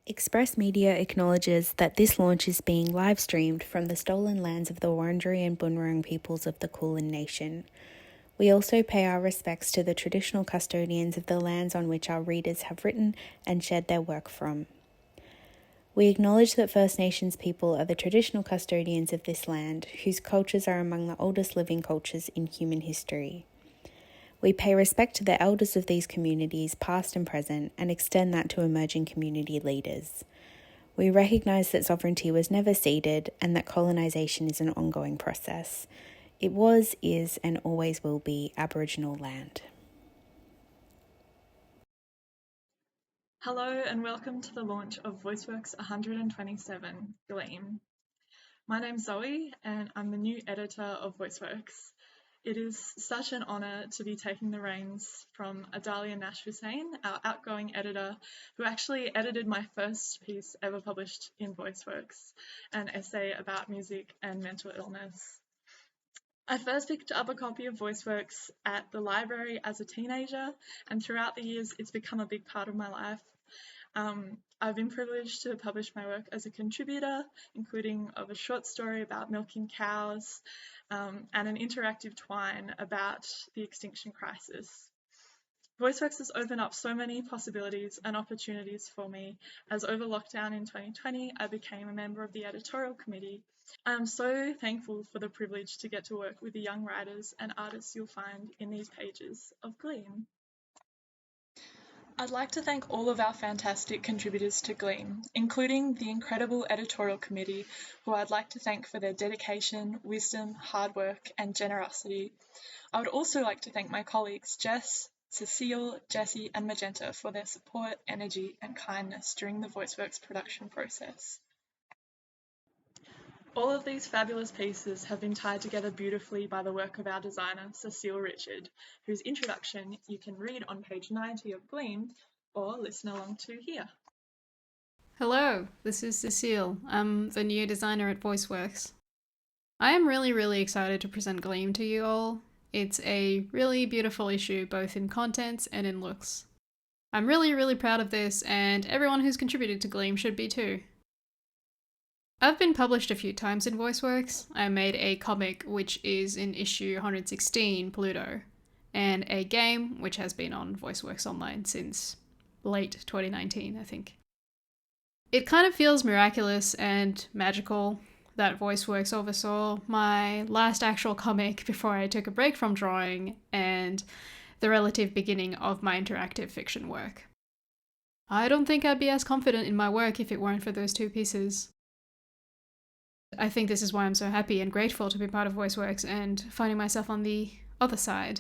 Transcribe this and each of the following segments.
Express Media acknowledges that this launch is being live streamed from the stolen lands of the Wurundjeri and Bunurong peoples of the Kulin Nation. We also pay our respects to the traditional custodians of the lands on which our readers have written and shared their work from. We acknowledge that First Nations people are the traditional custodians of this land, whose cultures are among the oldest living cultures in human history. We pay respect to the elders of these communities, past and present, and extend that to emerging community leaders. We recognise that sovereignty was never ceded and that colonisation is an ongoing process. It was, is, and always will be Aboriginal land. Hello and welcome to the launch of Voiceworks 127, Gleam. My name's Zowie and I'm the new editor of Voiceworks. It is such an honour to be taking the reins from Adalia Nash-Hussain, our outgoing editor, who actually edited my first piece ever published in Voiceworks, an essay about music and mental illness. I first picked up a copy of Voiceworks at the library as a teenager, and throughout the years it's become a big part of my life. I've been privileged to publish my work as a contributor, including of a short story about milking cows and an interactive twine about the extinction crisis. Voiceworks has opened up so many possibilities and opportunities for me, as over lockdown in 2020 I became a member of the editorial committee. I am so thankful for the privilege to get to work with the young writers and artists you'll find in these pages of Gleam. I'd like to thank all of our fantastic contributors to Gleam, including the incredible editorial committee, who I'd like to thank for their dedication, wisdom, hard work, and generosity. I would also like to thank my colleagues Jess, Cecile, Jessie, and Magenta for their support, energy, and kindness during the Voiceworks production process. All of these fabulous pieces have been tied together beautifully by the work of our designer, Cecile Richard, whose introduction you can read on page 90 of Gleam or listen along to here. Hello, this is Cecile. I'm the new designer at Voiceworks. I am really excited to present Gleam to you all. It's a really beautiful issue, both in contents and in looks. I'm really proud of this, and everyone who's contributed to Gleam should be too. I've been published a few times in Voiceworks. I made a comic which is in issue 116, Pluto, and a game which has been on Voiceworks Online since late 2019, I think. It kind of feels miraculous and magical that Voiceworks oversaw my last actual comic before I took a break from drawing and the relative beginning of my interactive fiction work. I don't think I'd be as confident in my work if it weren't for those two pieces. I think this is why I'm so happy and grateful to be part of Voiceworks and finding myself on the other side.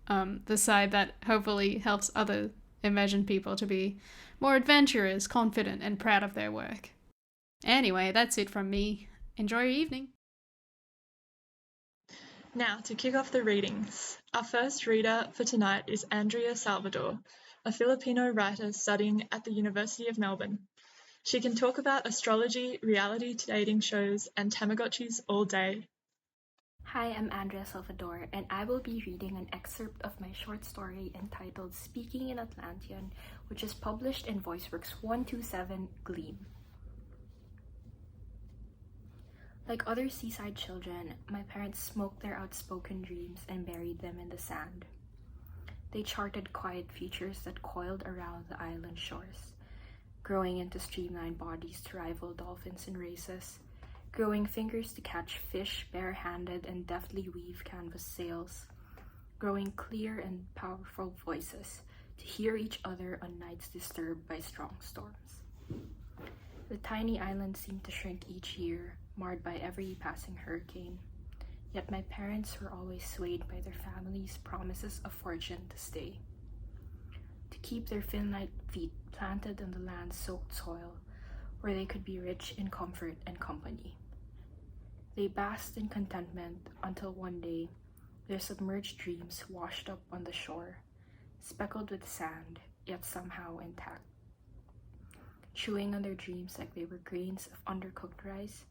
The side that hopefully helps other Imagine people to be more adventurous, confident, and proud of their work. Anyway, that's it from me. Enjoy your evening. Now, to kick off the readings, our first reader for tonight is Andrea Salvador, a Filipino writer studying at the University of Melbourne. She can talk about astrology, reality dating shows, and Tamagotchis all day. Hi, I'm Andrea Salvador, and I will be reading an excerpt of my short story entitled Speaking in Atlantean, which is published in Voiceworks 127, Gleam. Like other seaside children, my parents smoked their outspoken dreams and buried them in the sand. They charted quiet futures that coiled around the island shores, growing into streamlined bodies to rival dolphins in races, growing fingers to catch fish bare-handed and deftly weave canvas sails, growing clear and powerful voices to hear each other on nights disturbed by strong storms. The tiny island seemed to shrink each year, marred by every passing hurricane, yet my parents were always swayed by their family's promises of fortune to stay, to keep their fin-light feet planted in the land's soaked soil, where they could be rich in comfort and company. They basked in contentment until one day, their submerged dreams washed up on the shore, speckled with sand, yet somehow intact. Chewing on their dreams like they were grains of undercooked rice,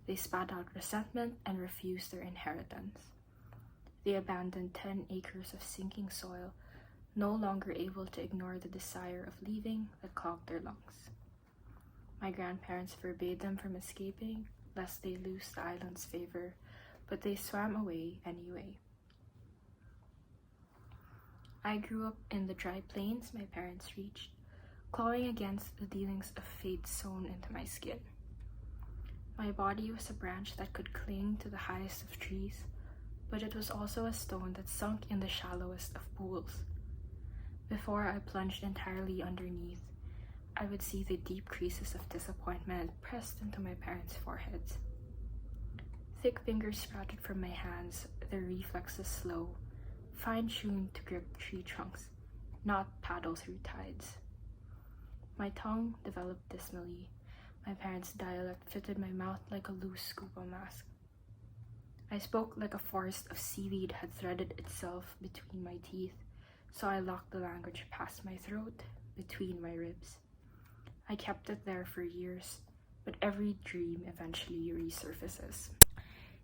they spat out resentment and refused their inheritance. They abandoned 10 acres of sinking soil, no longer able to ignore the desire of leaving that clogged their lungs. My grandparents forbade them from escaping, lest they lose the island's favor, but they swam away anyway. I grew up in the dry plains my parents reached, clawing against the dealings of fate sewn into my skin. My body was a branch that could cling to the highest of trees, but it was also a stone that sunk in the shallowest of pools. Before I plunged entirely underneath, I would see the deep creases of disappointment pressed into my parents' foreheads. Thick fingers sprouted from my hands, their reflexes slow, fine-tuned to grip tree trunks, not paddle through tides. My tongue developed dismally. My parents' dialect fitted my mouth like a loose scuba mask. I spoke like a forest of seaweed had threaded itself between my teeth, so I locked the language past my throat, between my ribs. I kept it there for years, but every dream eventually resurfaces.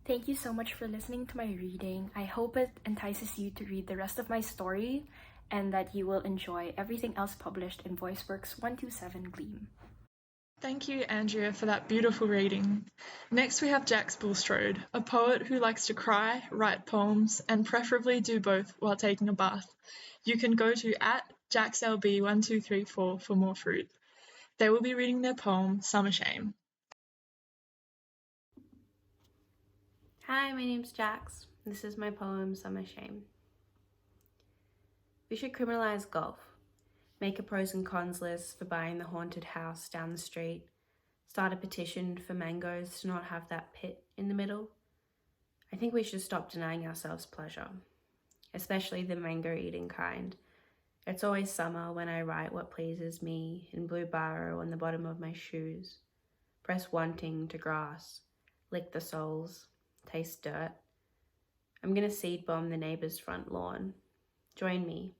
Thank you so much for listening to my reading. I hope it entices you to read the rest of my story and that you will enjoy everything else published in Voiceworks 127 Gleam. Thank you, Andrea, for that beautiful reading. Next we have Jax Bulstrode, a poet who likes to cry, write poems, and preferably do both while taking a bath. You can go to @JaxLB1234 for more fruit. They will be reading their poem, Summer Shame. Hi, my name's Jax. This is my poem, Summer Shame. We should criminalize golf. Make a pros and cons list for buying the haunted house down the street. Start a petition for mangoes to not have that pit in the middle. I think we should stop denying ourselves pleasure, especially the mango eating kind. It's always summer when I write what pleases me in blue biro on the bottom of my shoes. Press wanting to grass, lick the soles, taste dirt. I'm gonna seed bomb the neighbor's front lawn. Join me.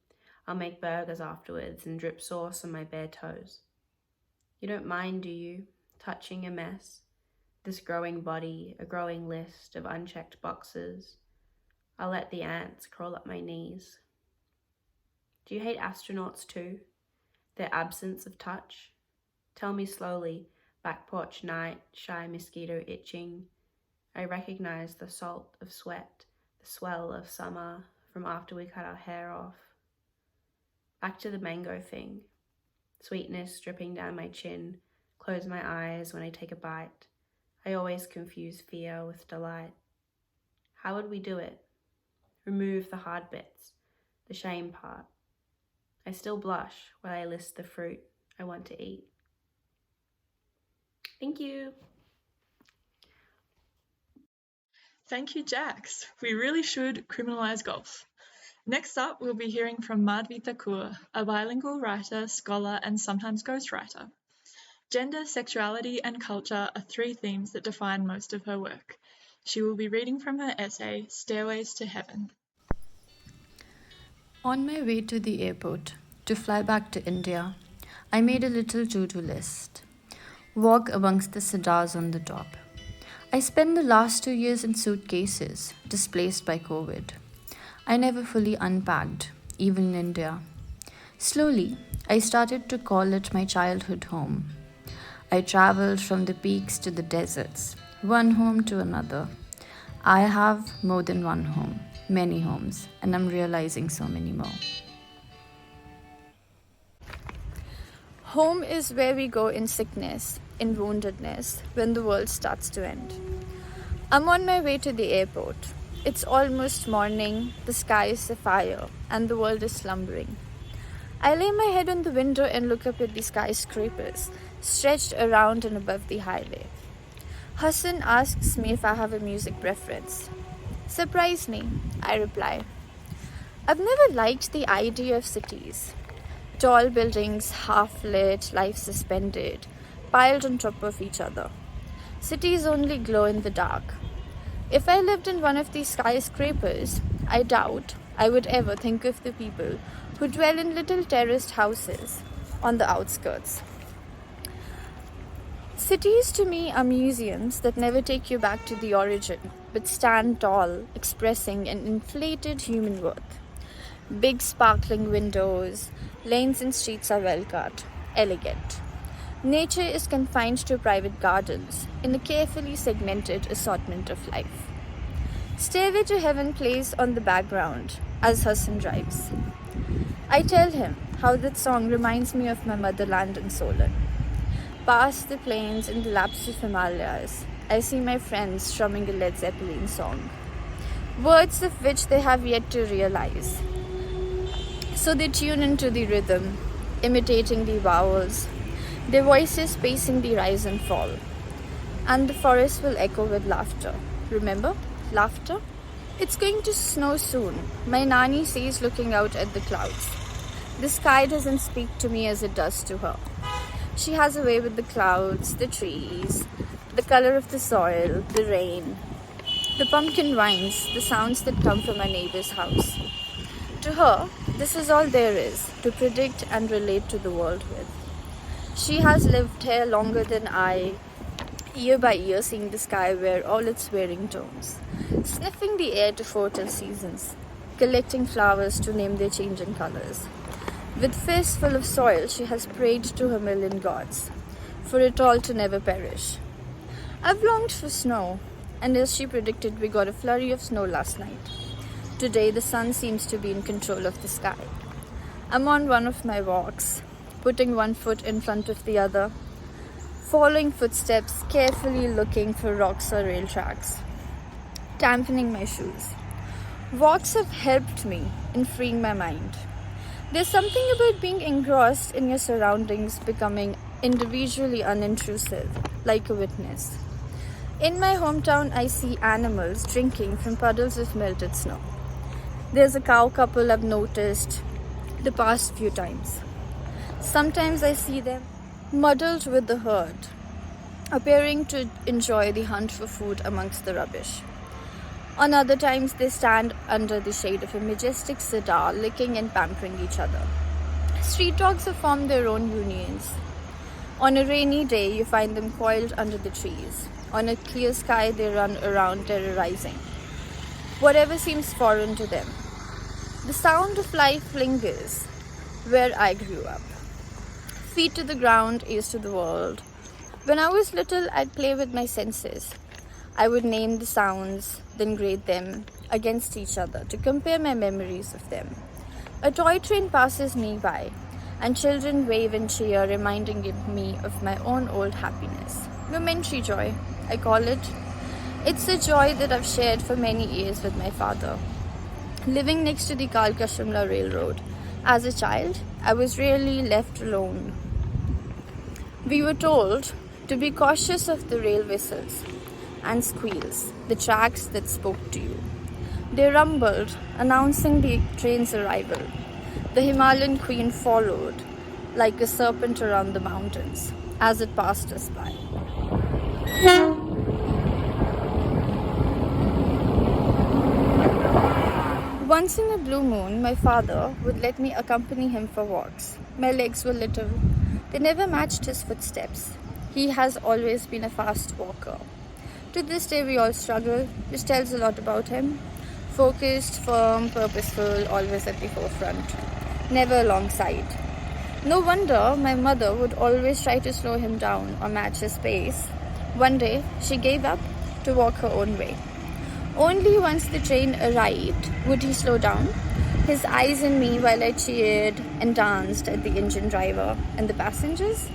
I'll make burgers afterwards and drip sauce on my bare toes. You don't mind, do you, touching a mess? This growing body, a growing list of unchecked boxes. I'll let the ants crawl up my knees. Do you hate astronauts too? Their absence of touch? Tell me slowly, back porch night, shy mosquito itching. I recognize the salt of sweat, the swell of summer from after we cut our hair off. Back to the mango thing. Sweetness dripping down my chin, close my eyes when I take a bite. I always confuse fear with delight. How would we do it? Remove the hard bits, the shame part. I still blush while I list the fruit I want to eat. Thank you. Thank you, Jax. We really should criminalize golf. Next up, we'll be hearing from Madhvi Thakur, a bilingual writer, scholar, and sometimes ghostwriter. Gender, sexuality, and culture are three themes that define most of her work. She will be reading from her essay, Stairways to Heaven. On my way to the airport to fly back to India, I made a little to-do list. Walk amongst the cicadas on the top. I spent the last 2 years in suitcases, displaced by COVID. I never fully unpacked, even in India. Slowly, I started to call it my childhood home. I traveled from the peaks to the deserts, one home to another. I have more than one home, many homes, and I'm realizing so many more. Home is where we go in sickness, in woundedness, when the world starts to end. I'm on my way to the airport. It's almost morning, the sky is afire, and the world is slumbering. I lay my head on the window and look up at the skyscrapers, stretched around and above the highway. Hassan asks me if I have a music preference. Surprise me, I reply. I've never liked the idea of cities. Tall buildings, half-lit, life suspended, piled on top of each other. Cities only glow in the dark. If I lived in one of these skyscrapers, I doubt I would ever think of the people who dwell in little terraced houses on the outskirts. Cities to me are museums that never take you back to the origin, but stand tall, expressing an inflated human worth. Big sparkling windows, lanes and streets are well cut, elegant. Nature is confined to private gardens in a carefully segmented assortment of life. Stairway to Heaven plays on the background as Hassan drives. I tell him how that song reminds me of my motherland in Solon. Past the plains in the laps of Himalayas, I see my friends strumming a Led Zeppelin song, words of which they have yet to realize. So they tune into the rhythm, imitating the vowels, their voices pacing the rise and fall. And the forest will echo with laughter. Remember? Laughter? It's going to snow soon, my nanny says, looking out at the clouds. The sky doesn't speak to me as it does to her. She has a way with the clouds, the trees, the color of the soil, the rain, the pumpkin vines, the sounds that come from our neighbor's house. To her, this is all there is to predict and relate to the world with. She has lived here longer than I, year by year seeing the sky wear all its varying tones, sniffing the air to foretell seasons, collecting flowers to name their changing colors. With fists full of soil, she has prayed to her million gods, for it all to never perish. I've longed for snow, and as she predicted, we got a flurry of snow last night. Today, the sun seems to be in control of the sky. I'm on one of my walks, putting one foot in front of the other, following footsteps, carefully looking for rocks or rail tracks, dampening my shoes. Walks have helped me in freeing my mind. There's something about being engrossed in your surroundings, becoming individually unintrusive, like a witness. In my hometown, I see animals drinking from puddles of melted snow. There's a cow couple I've noticed the past few times. Sometimes I see them muddled with the herd, appearing to enjoy the hunt for food amongst the rubbish. On other times, they stand under the shade of a majestic cedar, licking and pampering each other. Street dogs have formed their own unions. On a rainy day, you find them coiled under the trees. On a clear sky, they run around terrorizing whatever seems foreign to them. The sound of life lingers where I grew up. Feet to the ground, ears to the world. When I was little, I'd play with my senses. I would name the sounds, then grade them against each other to compare my memories of them. A toy train passes me by, and children wave and cheer, reminding me of my own old happiness. Momentary joy, I call it. It's a joy that I've shared for many years with my father. Living next to the Kalka-Shimla Railroad, as a child, I was rarely left alone. We were told to be cautious of the rail whistles and squeals, the tracks that spoke to you. They rumbled, announcing the train's arrival. The Himalayan queen followed like a serpent around the mountains as it passed us by. Once in a blue moon, my father would let me accompany him for walks. My legs were little. They never matched his footsteps. He has always been a fast walker. To this day, we all struggle, which tells a lot about him. Focused, firm, purposeful, always at the forefront, never alongside. No wonder my mother would always try to slow him down or match his pace. One day, she gave up to walk her own way. Only once the train arrived would he slow down, his eyes on me while I cheered and danced at the engine driver and the passengers.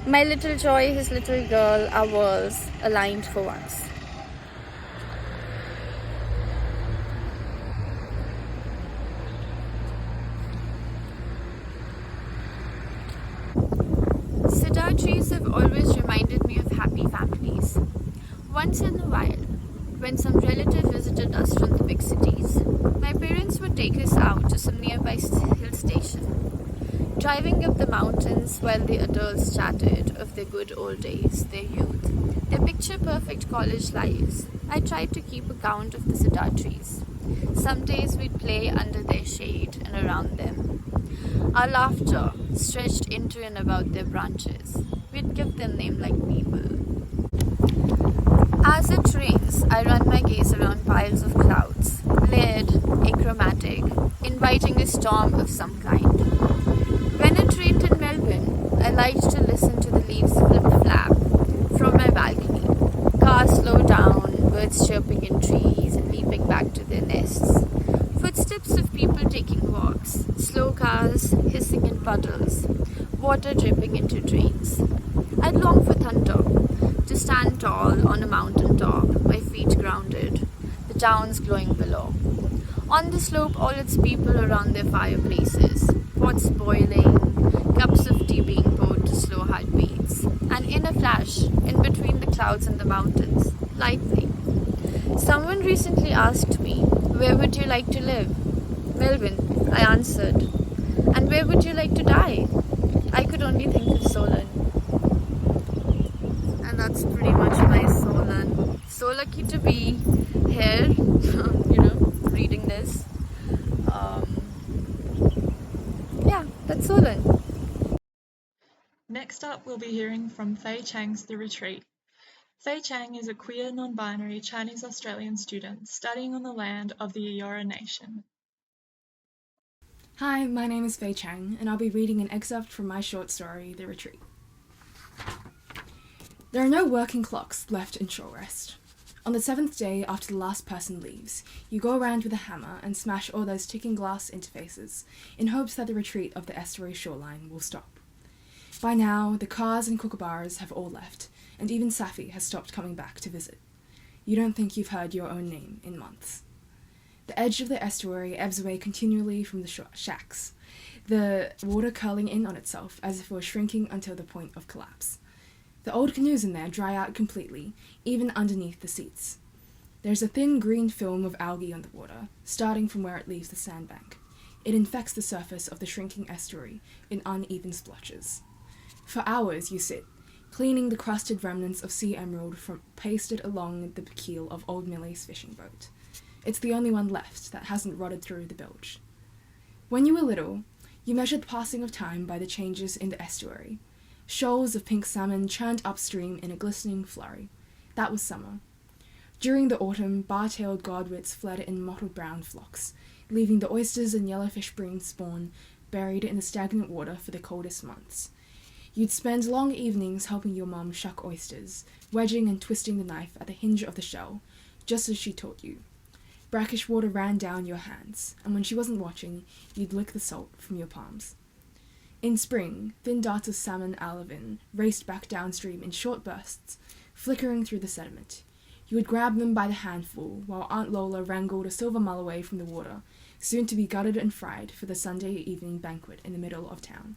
My little joy, his little girl, our worlds aligned for once. Cedar trees have always reminded me of happy families. Once in a while, when some relative visited us from the big cities, my parents would take us out to some nearby hill station, driving up the mountains while the adults chatted of their good old days, their youth, their picture-perfect college lives. I tried to keep account of the cedar trees. Some days we'd play under their shade and around them. Our laughter stretched into and about their branches. We'd give them names like people. As it rains, I run my gaze around piles of clouds, layered, achromatic, inviting a storm of some kind. When it rained in Melbourne, I liked to listen to the leaves flip-flap from my balcony. Cars slow down, birds chirping in trees and leaping back to their nests. Footsteps of people taking walks, slow cars hissing in puddles, water dripping into drains. I'd long for thunder, to stand tall on a mountain top, my feet grounded, the towns glowing below. On the slope, all its people around their fireplaces, pots boiling, cups of tea being poured to slow heartbeats, and in a flash, in between the clouds and the mountains, lightning. Someone recently asked me, "Where would you like to live?" "Melbourne," I answered. "And where would you like to die?" I could only think of Solon. And that's pretty much my Solon. So lucky to be here, reading this. Yeah, that's Solon. Next up, we'll be hearing from Faye Chang's The Retreat. Faye Chang is a queer, non-binary Chinese-Australian student studying on the land of the Eora Nation. Hi, my name is Faye Chang, and I'll be reading an excerpt from my short story, The Retreat. There are no working clocks left in shore rest. On the 7th day after the last person leaves, you go around with a hammer and smash all those ticking glass interfaces in hopes that the retreat of the estuary shoreline will stop. By now, the cars and kookaburras have all left, and even Safi has stopped coming back to visit. You don't think you've heard your own name in months. The edge of the estuary ebbs away continually from the shacks, the water curling in on itself as if it were shrinking until the point of collapse. The old canoes in there dry out completely, even underneath the seats. There's a thin green film of algae on the water, starting from where it leaves the sandbank. It infects the surface of the shrinking estuary in uneven splotches. For hours you sit, cleaning the crusted remnants of sea emerald from pasted along the keel of old Millie's fishing boat. It's the only one left that hasn't rotted through the bilge. When you were little, you measured the passing of time by the changes in the estuary. Shoals of pink salmon churned upstream in a glistening flurry. That was summer. During the autumn, bar-tailed godwits fled in mottled brown flocks, leaving the oysters and yellowfish bream spawn buried in the stagnant water for the coldest months. You'd spend long evenings helping your mum shuck oysters, wedging and twisting the knife at the hinge of the shell, just as she taught you. Brackish water ran down your hands, and when she wasn't watching, you'd lick the salt from your palms. In spring, thin darts of salmon alevin raced back downstream in short bursts, flickering through the sediment. You would grab them by the handful, while Aunt Lola wrangled a silver mull away from the water, soon to be gutted and fried for the Sunday evening banquet in the middle of town.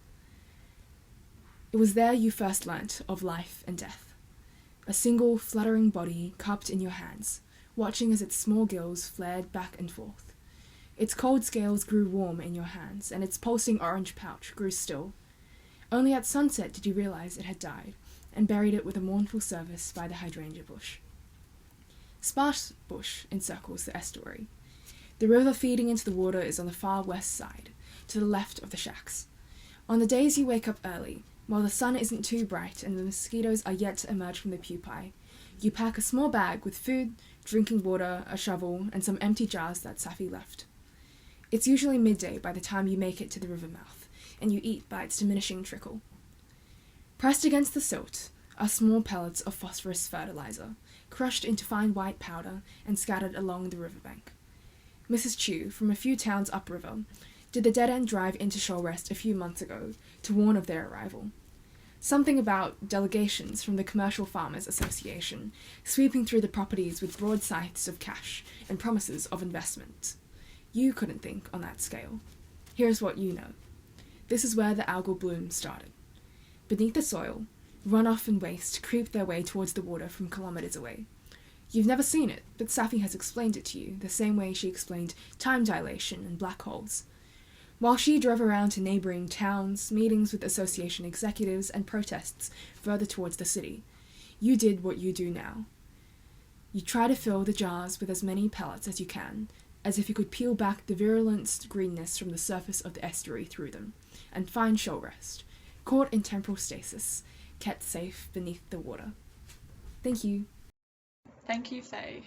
It was there you first learnt of life and death. A single, fluttering body cupped in your hands, watching as its small gills flared back and forth. Its cold scales grew warm in your hands, and its pulsing orange pouch grew still. Only at sunset did you realize it had died, and buried it with a mournful service by the hydrangea bush. Sparse bush encircles the estuary. The river feeding into the water is on the far west side, to the left of the shacks. On the days you wake up early, while the sun isn't too bright and the mosquitoes are yet to emerge from the pupae, you pack a small bag with food, drinking water, a shovel, and some empty jars that Safi left. It's usually midday by the time you make it to the river mouth, and you eat by its diminishing trickle. Pressed against the silt are small pellets of phosphorus fertilizer, crushed into fine white powder and scattered along the riverbank. Mrs. Chu, from a few towns upriver, did the dead-end drive into Shoal Rest a few months ago to warn of their arrival. Something about delegations from the Commercial Farmers Association sweeping through the properties with broad scythes of cash and promises of investment. You couldn't think on that scale. Here's what you know. This is where the algal bloom started. Beneath the soil, runoff and waste creep their way towards the water from kilometers away. You've never seen it, but Safi has explained it to you the same way she explained time dilation and black holes. While she drove around to neighboring towns, meetings with association executives, and protests further towards the city, you did what you do now. You try to fill the jars with as many pellets as you can, as if you could peel back the virulent greenness from the surface of the estuary through them, and find Shoal Rest, caught in temporal stasis, kept safe beneath the water. Thank you. Thank you, Faye.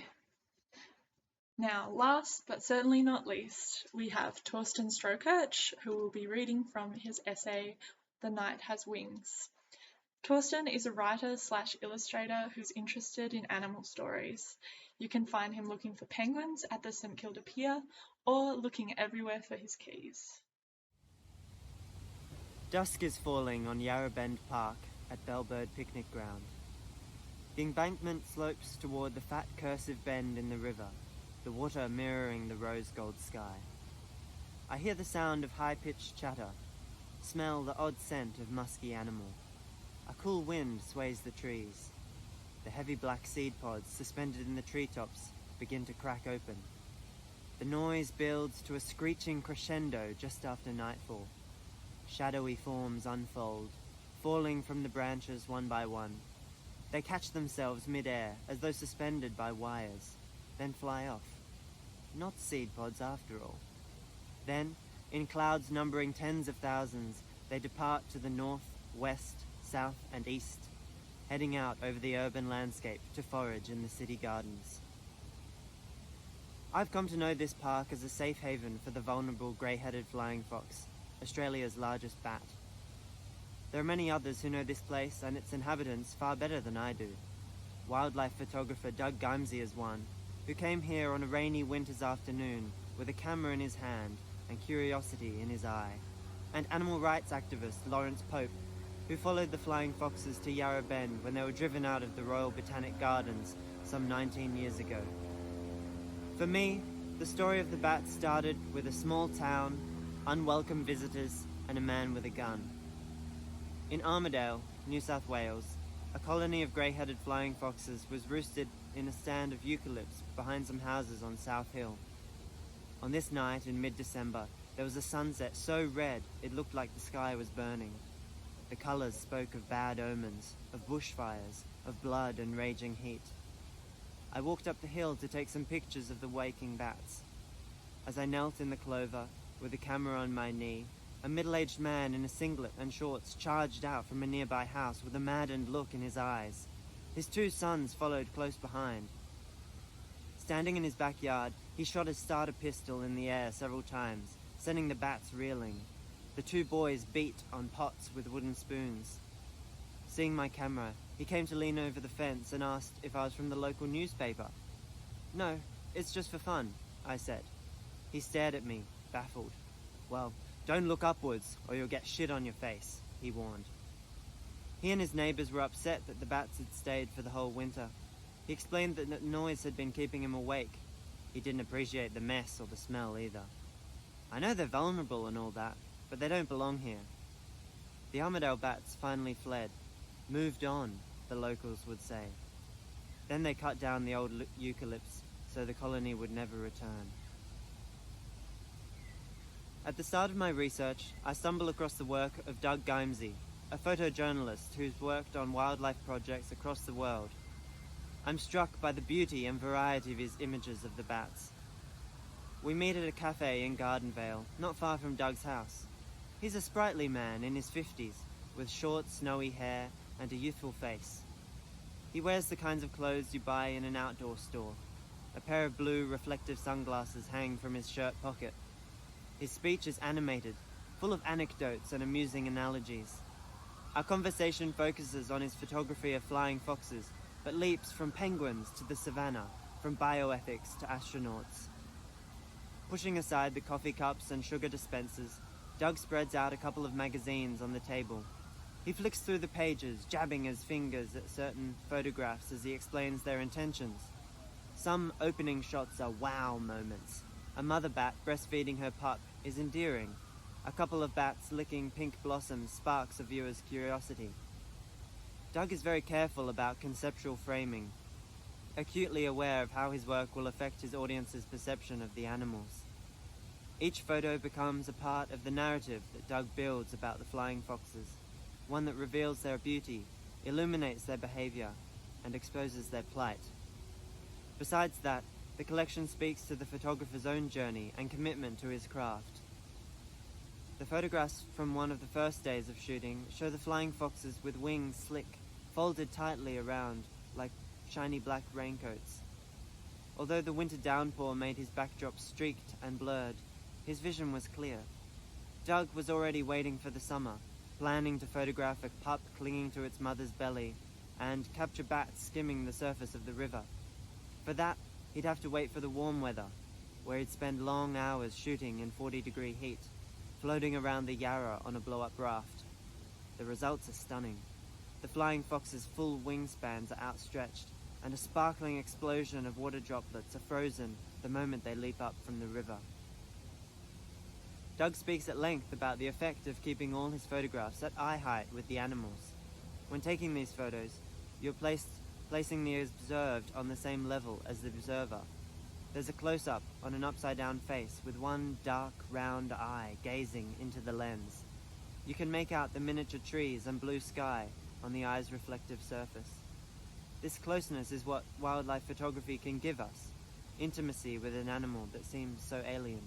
Now, last but certainly not least, we have Torsten Strokirch, who will be reading from his essay, The Night Has Wings. Torsten is a writer/illustrator who's interested in animal stories. You can find him looking for penguins at the St Kilda Pier or looking everywhere for his keys. Dusk is falling on Yarra Bend Park at Bellbird Picnic Ground. The embankment slopes toward the fat cursive bend in the river, the water mirroring the rose-gold sky. I hear the sound of high-pitched chatter, smell the odd scent of musky animal. A cool wind sways the trees. The heavy black seed pods suspended in the treetops begin to crack open. The noise builds to a screeching crescendo just after nightfall. Shadowy forms unfold, falling from the branches one by one. They catch themselves mid-air as though suspended by wires, then fly off. Not seed pods after all. Then, in clouds numbering tens of thousands, they depart to the north, west, south and east, heading out over the urban landscape to forage in the city gardens. I've come to know this park as a safe haven for the vulnerable grey-headed flying fox, Australia's largest bat. There are many others who know this place and its inhabitants far better than I do. Wildlife photographer Douglas-Kinghorn is one, who came here on a rainy winter's afternoon with a camera in his hand and curiosity in his eye, and animal rights activist Lawrence Pope, who followed the flying foxes to Yarra Bend when they were driven out of the Royal Botanic Gardens some 19 years ago. For me, the story of the bat started with a small town, unwelcome visitors, and a man with a gun. In Armidale, New South Wales, a colony of grey-headed flying foxes was roosted in a stand of eucalypts behind some houses on South Hill. On this night in mid-December, there was a sunset so red it looked like the sky was burning. The colours spoke of bad omens, of bushfires, of blood and raging heat. I walked up the hill to take some pictures of the waking bats. As I knelt in the clover, with the camera on my knee, a middle-aged man in a singlet and shorts charged out from a nearby house with a maddened look in his eyes. His two sons followed close behind. Standing in his backyard, he shot his starter pistol in the air several times, sending the bats reeling. The two boys beat on pots with wooden spoons. Seeing my camera, he came to lean over the fence and asked if I was from the local newspaper. "No, it's just for fun," I said. He stared at me, baffled. "Well, don't look upwards or you'll get shit on your face," he warned. He and his neighbours were upset that the bats had stayed for the whole winter. He explained that the noise had been keeping him awake. He didn't appreciate the mess or the smell either. "I know they're vulnerable and all that, but they don't belong here." The Armidale bats finally fled. Moved on, the locals would say. Then they cut down the old eucalypts so the colony would never return. At the start of my research, I stumbled across the work of Douglas-Kinghorn, a photojournalist who's worked on wildlife projects across the world. I'm struck by the beauty and variety of his images of the bats. We meet at a cafe in Gardenvale, not far from Doug's house. He's a sprightly man in his 50s, with short, snowy hair and a youthful face. He wears the kinds of clothes you buy in an outdoor store. A pair of blue, reflective sunglasses hang from his shirt pocket. His speech is animated, full of anecdotes and amusing analogies. Our conversation focuses on his photography of flying foxes, but leaps from penguins to the savannah, from bioethics to astronauts. Pushing aside the coffee cups and sugar dispensers, Doug spreads out a couple of magazines on the table. He flicks through the pages, jabbing his fingers at certain photographs as he explains their intentions. Some opening shots are wow moments. A mother bat breastfeeding her pup is endearing. A couple of bats licking pink blossoms sparks a viewer's curiosity. Doug is very careful about conceptual framing, acutely aware of how his work will affect his audience's perception of the animals. Each photo becomes a part of the narrative that Doug builds about the flying foxes, one that reveals their beauty, illuminates their behavior, and exposes their plight. Besides that, the collection speaks to the photographer's own journey and commitment to his craft. The photographs from one of the first days of shooting show the flying foxes with wings slick, folded tightly around like shiny black raincoats. Although the winter downpour made his backdrop streaked and blurred, his vision was clear. Doug was already waiting for the summer, planning to photograph a pup clinging to its mother's belly, and capture bats skimming the surface of the river. For that, he'd have to wait for the warm weather, where he'd spend long hours shooting in 40-degree heat, floating around the Yarra on a blow-up raft. The results are stunning. The flying fox's full wingspans are outstretched, and a sparkling explosion of water droplets are frozen the moment they leap up from the river. Doug speaks at length about the effect of keeping all his photographs at eye height with the animals. When taking these photos, you're placing the observed on the same level as the observer. There's a close-up on an upside-down face with one dark, round eye gazing into the lens. You can make out the miniature trees and blue sky on the eye's reflective surface. This closeness is what wildlife photography can give us, intimacy with an animal that seems so alien.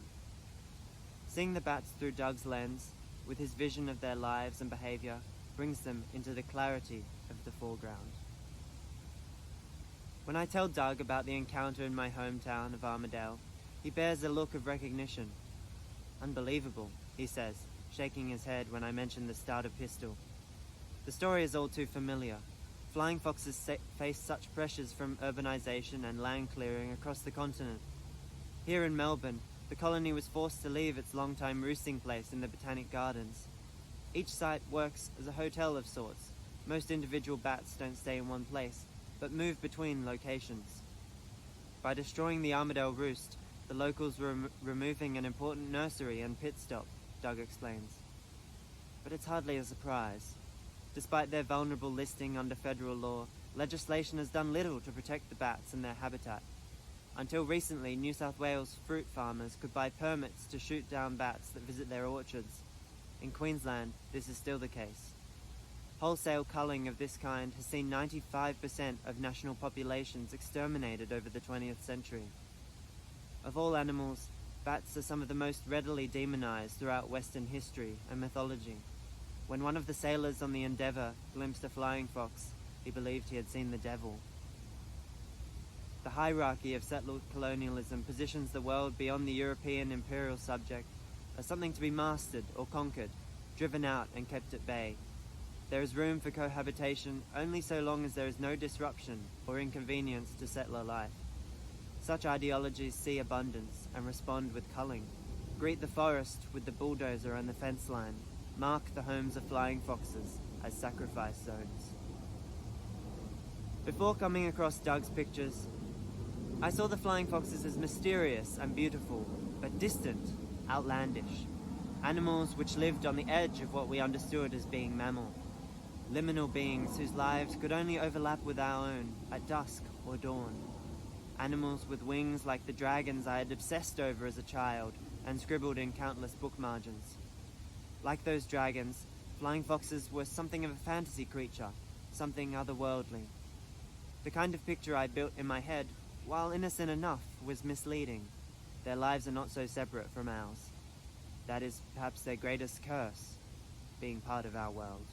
Seeing the bats through Doug's lens, with his vision of their lives and behavior, brings them into the clarity of the foreground. When I tell Doug about the encounter in my hometown of Armidale, he bears a look of recognition. "Unbelievable," he says, shaking his head when I mention the starter pistol. The story is all too familiar. Flying foxes face such pressures from urbanization and land clearing across the continent. Here in Melbourne, the colony was forced to leave its long-time roosting place in the Botanic Gardens. Each site works as a hotel of sorts. Most individual bats don't stay in one place, but move between locations. By destroying the Armidale roost, the locals were removing an important nursery and pit stop, Doug explains. But it's hardly a surprise. Despite their vulnerable listing under federal law, legislation has done little to protect the bats and their habitat. Until recently, New South Wales fruit farmers could buy permits to shoot down bats that visit their orchards. In Queensland, this is still the case. Wholesale culling of this kind has seen 95% of national populations exterminated over the 20th century. Of all animals, bats are some of the most readily demonized throughout Western history and mythology. When one of the sailors on the Endeavour glimpsed a flying fox, he believed he had seen the devil. The hierarchy of settler colonialism positions the world beyond the European imperial subject as something to be mastered or conquered, driven out and kept at bay. There is room for cohabitation only so long as there is no disruption or inconvenience to settler life. Such ideologies see abundance and respond with culling, greet the forest with the bulldozer and the fence line, mark the homes of flying foxes as sacrifice zones. Before coming across Doug's pictures, I saw the flying foxes as mysterious and beautiful, but distant, outlandish. Animals which lived on the edge of what we understood as being mammal. Liminal beings whose lives could only overlap with our own at dusk or dawn. Animals with wings like the dragons I had obsessed over as a child and scribbled in countless book margins. Like those dragons, flying foxes were something of a fantasy creature, something otherworldly. The kind of picture I built in my head, while innocent enough, was misleading. Their lives are not so separate from ours. That is perhaps their greatest curse, being part of our world.